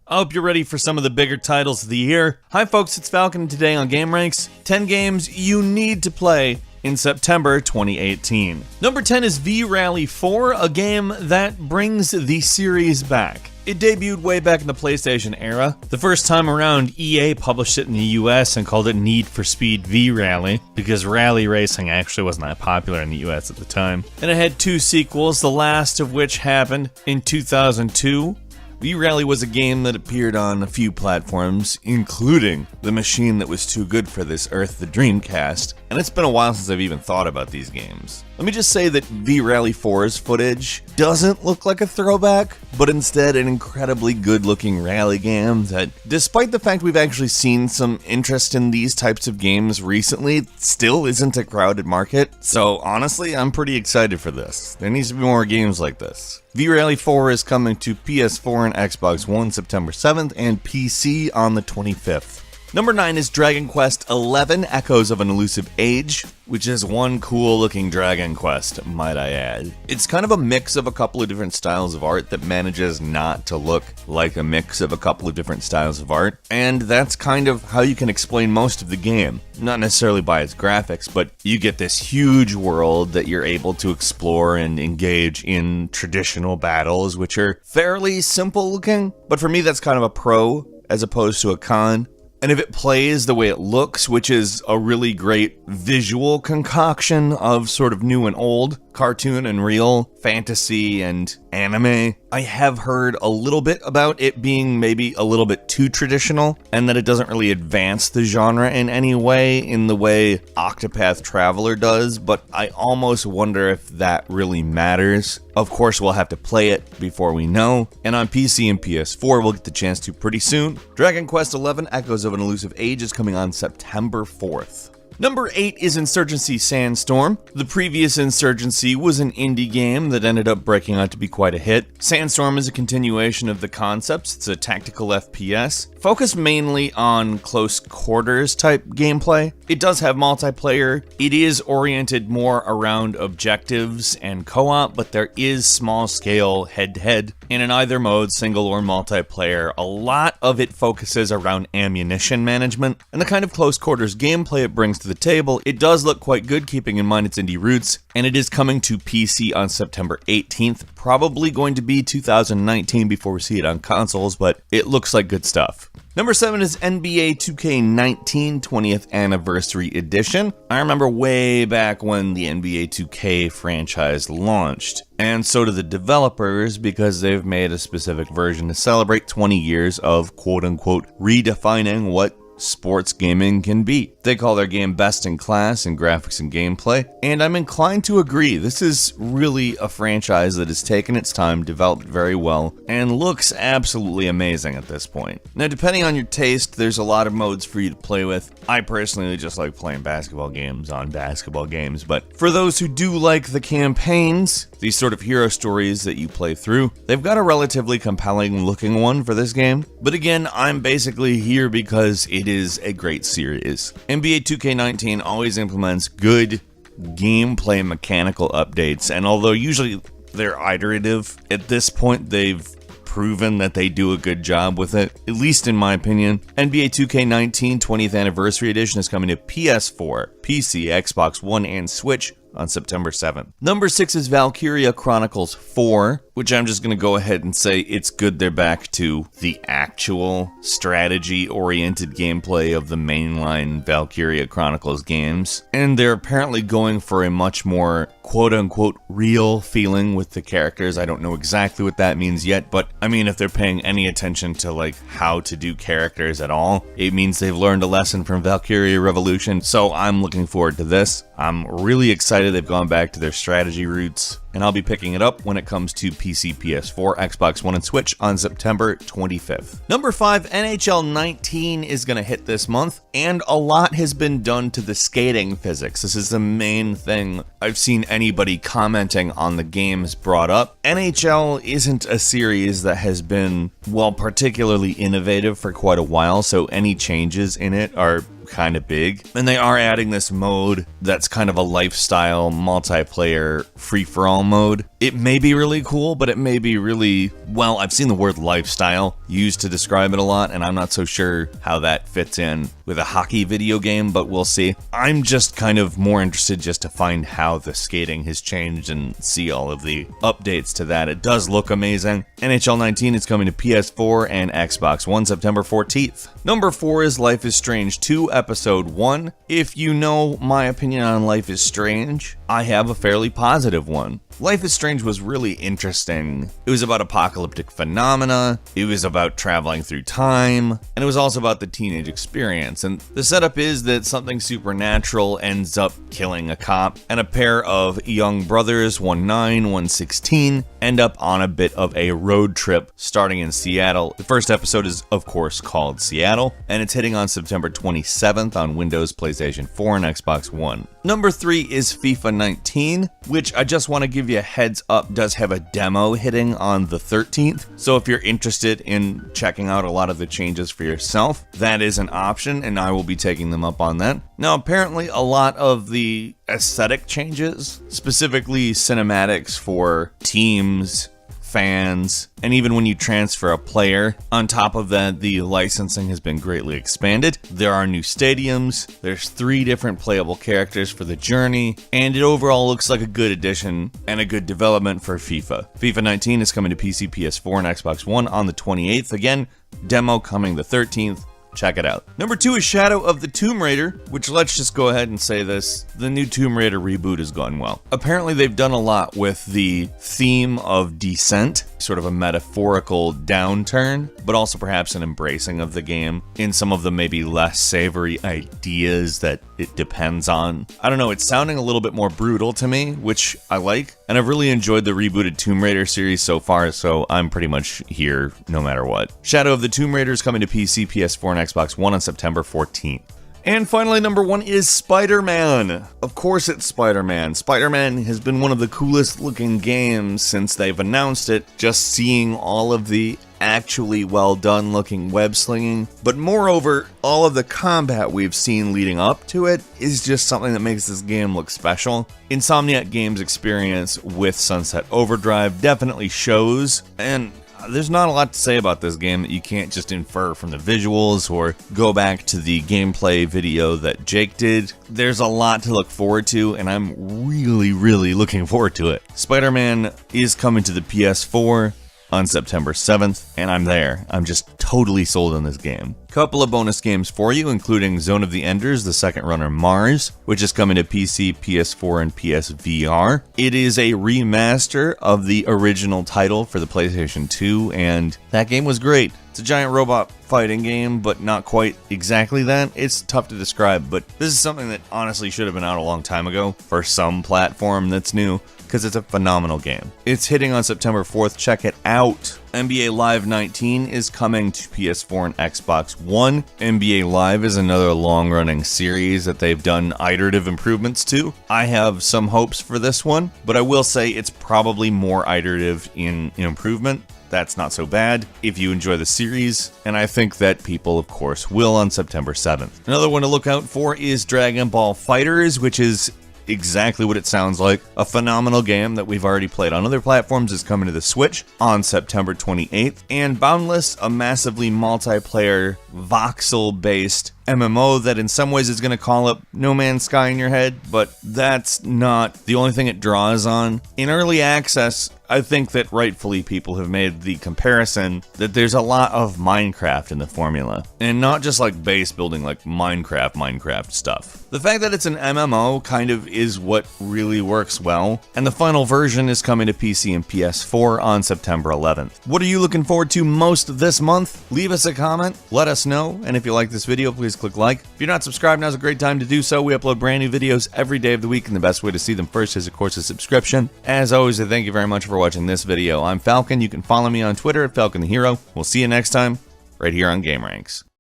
I hope you're ready for some of the bigger titles of the year. Hi folks, it's Falcon, and today on Game Ranks, 10 games you need to play in September 2018. Number 10 is V-Rally 4, a game that brings the series back. It debuted way back in the PlayStation era. The first time around, EA published it in the US and called it Need for Speed V-Rally, because rally racing actually wasn't that popular in the US at the time. And it had 2 sequels, the last of which happened in 2002. V-Rally was a game that appeared on a few platforms, including the machine that was too good for this earth, the Dreamcast, and it's been a while since I've even thought about these games. Let me just say that V-Rally 4's footage doesn't look like a throwback, but instead an incredibly good-looking rally game that, despite the fact we've actually seen some interest in these types of games recently, still isn't a crowded market. So honestly, I'm pretty excited for this. There needs to be more games like this. V-Rally 4 is coming to PS4 and Xbox One September 7th and PC on the 25th. Number 9 is Dragon Quest XI Echoes of an Elusive Age, which is one cool looking Dragon Quest, might I add. It's kind of a mix of a couple of different styles of art that manages not to look like a mix of a couple of different styles of art, and that's kind of how you can explain most of the game. Not necessarily by its graphics, but you get this huge world that you're able to explore and engage in traditional battles, which are fairly simple looking, but for me that's kind of a pro as opposed to a con. And if it plays the way it looks, which is a really great visual concoction of sort of new and old, cartoon and real, fantasy and anime, I have heard a little bit about it being maybe a little bit too traditional, and that it doesn't really advance the genre in any way in the way Octopath Traveler does, but I almost wonder if that really matters. Of course, we'll have to play it before we know, and on PC and PS4 we'll get the chance to pretty soon. Dragon Quest XI Echoes of an Elusive Age is coming on September 4th. Number 8 is Insurgency Sandstorm. The previous Insurgency was an indie game that ended up breaking out to be quite a hit. Sandstorm is a continuation of the concepts. It's a tactical FPS, focused mainly on close quarters type gameplay. It does have multiplayer. It is oriented more around objectives and co-op, but there is small scale head-to-head. And in either mode, single or multiplayer, a lot of it focuses around ammunition management and the kind of close quarters gameplay it brings to the table. It does look quite good, keeping in mind its indie roots, and it is coming to PC on September 18th. Probably going to be 2019 before we see it on consoles, but it looks like good stuff. Number 7 is NBA 2K19 20th Anniversary Edition. I remember way back when the NBA 2K franchise launched, and so do the developers, because they've made a specific version to celebrate 20 years of quote-unquote redefining what sports gaming can be. They call their game best in class in graphics and gameplay, and I'm inclined to agree. This is really a franchise that has taken its time, developed very well, and looks absolutely amazing at this point. Now, depending on your taste, there's a lot of modes for you to play with. I personally just like playing basketball games on basketball games, but for those who do like the campaigns, these sort of hero stories that you play through, they've got a relatively compelling looking one for this game. But again, I'm basically here because it is a great series. NBA 2K19 always implements good gameplay mechanical updates, and although usually they're iterative, at this point they've proven that they do a good job with it, at least in my opinion. NBA 2K19 20th Anniversary Edition is coming to PS4, PC, Xbox One, and Switch on September 7th. Number 6 is Valkyria Chronicles 4, which I'm just going to go ahead and say it's good they're back to the actual strategy-oriented gameplay of the mainline Valkyria Chronicles games. And they're apparently going for a much more quote-unquote real feeling with the characters. I don't know exactly what that means yet, but I mean, if they're paying any attention to like how to do characters at all, it means they've learned a lesson from Valkyria Revolution, so I'm looking forward to this. I'm really excited they've gone back to their strategy roots, and I'll be picking it up when it comes to PC, PS4, Xbox One, and Switch on September 25th. Number 5, NHL 19 is going to hit this month, and a lot has been done to the skating physics. This is the main thing I've seen anybody commenting on the games brought up. NHL isn't a series that has been, well, particularly innovative for quite a while, so any changes in it are kind of big. And they are adding this mode that's kind of a lifestyle multiplayer free-for-all mode. It may be really cool, but it may be really, well, I've seen the word lifestyle used to describe it a lot, and I'm not so sure how that fits in with a hockey video game, but we'll see. I'm just kind of more interested just to find how the skating has changed and see all of the updates to that. It does look amazing. NHL 19 is coming to PS4 and Xbox One September 14th. Number 4 is Life is Strange 2 Episode 1. If you know my opinion on Life is Strange, I have a fairly positive one. Life is Strange was really interesting. It was about apocalyptic phenomena, it was about traveling through time, and it was also about the teenage experience. And the setup is that something supernatural ends up killing a cop, and a pair of young brothers, one 9, one 16, end up on a bit of a road trip starting in Seattle. The first episode is, of course, called Seattle, and it's hitting on September 27th on Windows, PlayStation 4, and Xbox One. Number 3 is FIFA 19, which I just want to give you a heads up does have a demo hitting on the 13th. So if you're interested in checking out a lot of the changes for yourself, that is an option, and I will be taking them up on that. Now, apparently a lot of the aesthetic changes, specifically cinematics for teams, fans, and even when you transfer a player. On top of that, the licensing has been greatly expanded. There are new stadiums, there's 3 different playable characters for the journey, and it overall looks like a good addition and a good development for FIFA. FIFA 19 is coming to PC, PS4, and Xbox One on the 28th. Again, demo coming the 13th. Check it out. Number 2 is Shadow of the Tomb Raider, which, let's just go ahead and say this, the new Tomb Raider reboot has gone well. Apparently they've done a lot with the theme of descent, sort of a metaphorical downturn, but also perhaps an embracing of the game in some of the maybe less savory ideas that it depends on. I don't know, it's sounding a little bit more brutal to me, which I like, and I've really enjoyed the rebooted Tomb Raider series so far, so I'm pretty much here no matter what. Shadow of the Tomb Raider is coming to PC, PS4, and Xbox One on September 14th. And finally, number 1 is Spider-Man. Of course it's Spider-Man. Spider-Man has been one of the coolest looking games since they've announced it. Just seeing all of the actually well done looking web slinging, but moreover, all of the combat we've seen leading up to it is just something that makes this game look special. Insomniac Games' experience with Sunset Overdrive definitely shows, and there's not a lot to say about this game that you can't just infer from the visuals or go back to the gameplay video that Jake did. There's a lot to look forward to, and I'm really looking forward to it. Spider-Man is coming to the PS4 on September 7th, and I'm there. I'm just totally sold on this game. Couple of bonus games for you, including Zone of the Enders, the second runner Mars, which is coming to PC, PS4, and PSVR. It is a remaster of the original title for the PlayStation 2, and that game was great. It's a giant robot fighting game, but not quite exactly that. It's tough to describe, but this is something that honestly should have been out a long time ago for some platform that's new, because it's a phenomenal game. It's hitting on September 4th. Check it out. NBA Live 19 is coming to PS4 and Xbox One. NBA Live is another long-running series that they've done iterative improvements to. I have some hopes for this one, but I will say it's probably more iterative in improvement. That's not so bad if you enjoy the series, and I think that people, of course, will on September 7th. Another one to look out for is Dragon Ball FighterZ, which is exactly what it sounds like. A phenomenal game that we've already played on other platforms is coming to the Switch on September 28th. And Boundless, a massively multiplayer, voxel-based MMO that in some ways is going to call up No Man's Sky in your head, but that's not the only thing it draws on. In early access, I think that rightfully people have made the comparison that there's a lot of Minecraft in the formula, and not just like base building like Minecraft stuff. The fact that it's an MMO kind of is what really works well, and the final version is coming to PC and PS4 on September 11th. What are you looking forward to most this month? Leave us a comment, let us know, and if you like this video, please click like. If you're not subscribed, now's a great time to do so. We upload brand new videos every day of the week, and the best way to see them first is, of course, a subscription. As always, I thank you very much for watching this video. I'm Falcon. You can follow me on Twitter at Falcon the Hero. We'll see you next time, right here on GameRanks.